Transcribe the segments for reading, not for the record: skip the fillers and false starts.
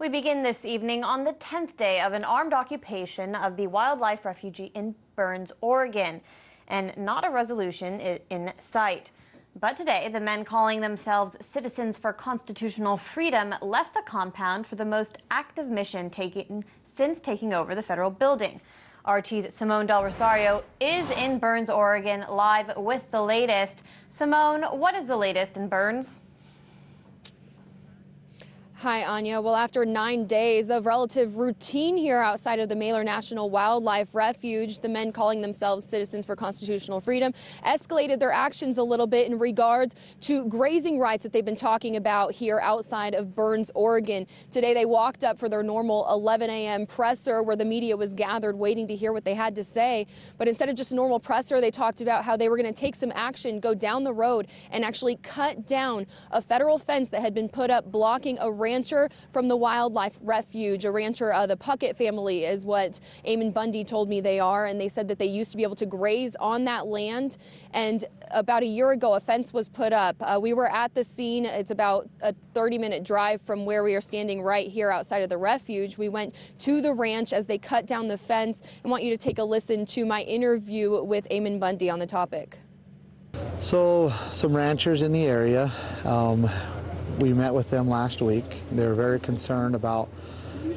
We begin this evening on the 10th day of an armed occupation of the wildlife refuge in Burns, Oregon, and not a resolution in sight. But today, the men calling themselves Citizens for Constitutional Freedom left the compound for the most active mission since taking over the federal building. RT's Simone Del Rosario is in Burns, Oregon, live with the latest. Simone, what is the latest in Burns? Hi, Anya. Well, after 9 days of relative routine here outside of the Mailer National Wildlife Refuge, the men calling themselves Citizens for Constitutional Freedom escalated their actions a little bit in regards to grazing rights that they've been talking about here outside of Burns, Oregon. Today, they walked up for their normal 11 a.m. presser where the media was gathered waiting to hear what they had to say. But instead of just a normal presser, they talked about how they were going to take some action, go down the road and actually cut down a federal fence that had been put up blocking a rancher from the wildlife refuge. A rancher, the Puckett family is what Ammon Bundy told me they are, and they said that they used to be able to graze on that land. And about a year ago, a fence was put up. We were at the scene. It's about a 30-minute drive from where we are standing right here outside of the refuge. We went to the ranch as they cut down the fence. I want you to take a listen to my interview with Ammon Bundy on the topic. So, some ranchers in the area, we met with them last week. They were very concerned about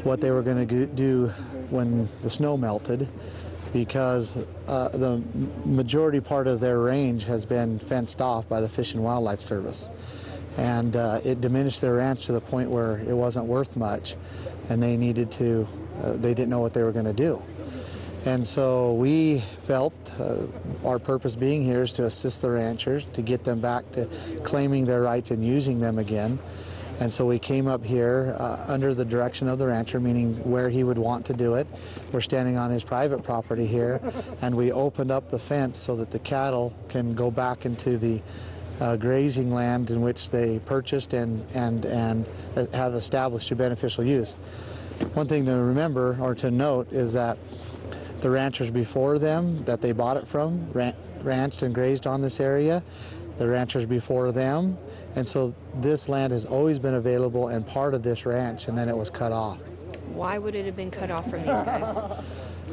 what they were going to do when the snow melted, because the majority part of their range has been fenced off by the Fish and Wildlife Service. And it diminished their ranch to the point where it wasn't worth much, and they needed to, they didn't know what they were going to do. And so we felt our purpose being here is to assist the ranchers, to get them back to claiming their rights and using them again. And so we came up here under the direction of the rancher, meaning where he would want to do it. We're standing on his private property here, and we opened up the fence so that the cattle can go back into the grazing land in which they purchased and have established a beneficial use. One thing to remember or to note is that the ranchers before them that they bought it from ranched and grazed on this area, the ranchers before them, and so this land has always been available and part of this ranch, and then it was cut off. Why would it have been cut off from these guys?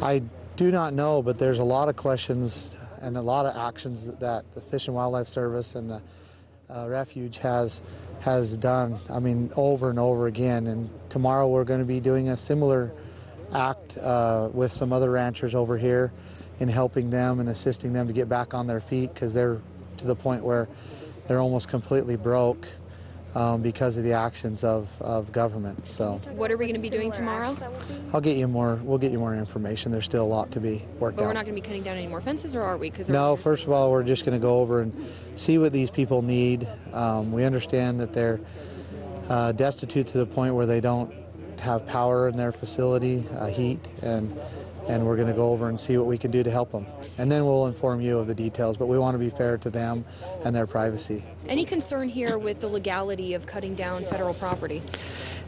I do not know, but there's a lot of questions and a lot of actions that the Fish and Wildlife Service and the refuge has done, I mean, over and over again. And tomorrow we're going to be doing a similar act with some other ranchers over here in helping them and assisting them to get back on their feet, because they're to the point where they're almost completely broke because of the actions of government. So what are we going to be doing tomorrow? We'll get you more information. There's still a lot to be worked out. But we're not going to be cutting down any more fences, or are we? No, first of all, we're just going to go over and see what these people need. We understand that they're destitute to the point where they don't have power in their facility, heat, and we're going to go over and see what we can do to help them. And then we'll inform you of the details, but we want to be fair to them and their privacy. Any concern here with the legality of cutting down federal property?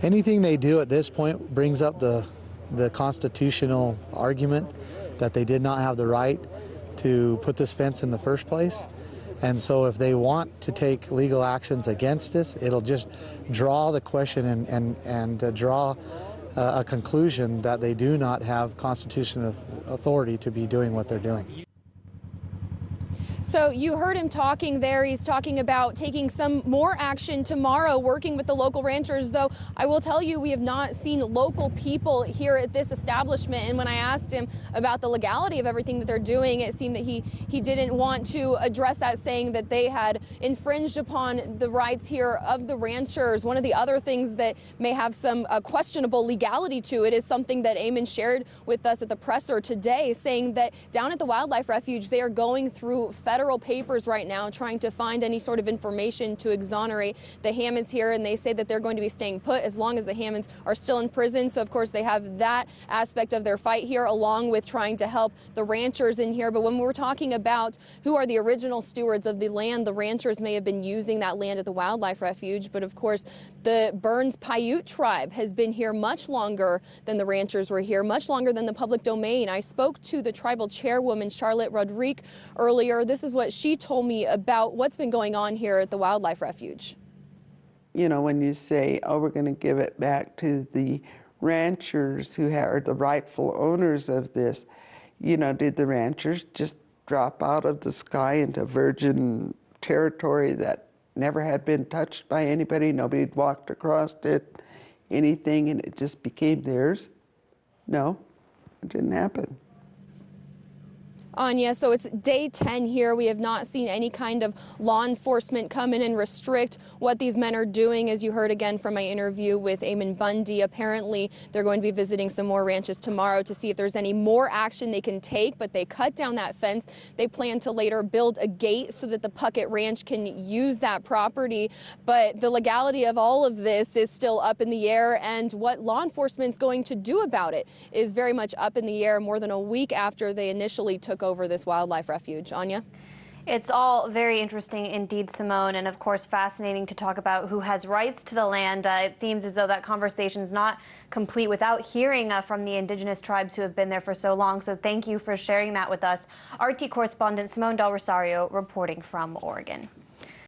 Anything they do at this point brings up the constitutional argument that they did not have the right to put this fence in the first place. And so if they want to take legal actions against us, it'll just draw the question and draw a conclusion that they do not have constitutional authority to be doing what they're doing. So you heard him talking there. He's talking about taking some more action tomorrow, working with the local ranchers, though I will tell you we have not seen local people here at this establishment. And when I asked him about the legality of everything that they're doing, it seemed that he didn't want to address that, saying that they had infringed upon the rights here of the ranchers. One of the other things that may have some questionable legality to it is something that Ammon shared with us at the presser today, saying that down at the wildlife refuge, they are going through federal papers right now trying to find any sort of information to exonerate the Hammonds here, and they say that they're going to be staying put as long as the Hammonds are still in prison. So of course they have that aspect of their fight here, along with trying to help the ranchers in here. But when we're talking about who are the original stewards of the land, the ranchers may have been using that land at the wildlife refuge, but of course the Burns Paiute tribe has been here much longer than the ranchers were here, much longer than the public domain. I spoke to the tribal chairwoman Charlotte Rodrigue earlier. This is what she told me about what's been going on here at the wildlife refuge. you know, when you say, oh, we're going to give it back to the ranchers who are the rightful owners of this, you know, did the ranchers just drop out of the sky into virgin territory that never had been touched by anybody? Nobody had walked across it, anything, and it just became theirs? No, it didn't happen. Anya, so it's day 10 here. We have not seen any kind of law enforcement come in and restrict what these men are doing. As you heard again from my interview with Ammon Bundy, apparently they're going to be visiting some more ranches tomorrow to see if there's any more action they can take, but they cut down that fence. They plan to later build a gate so that the Puckett Ranch can use that property. But the legality of all of this is still up in the air, and what law enforcement's going to do about it is very much up in the air more than a week after they initially took over this wildlife refuge. Anya? It's all very interesting indeed, Simone, and of course fascinating to talk about who has rights to the land. It seems as though that conversation is not complete without hearing from the indigenous tribes who have been there for so long. So thank you for sharing that with us. RT correspondent Simone Del Rosario reporting from Oregon.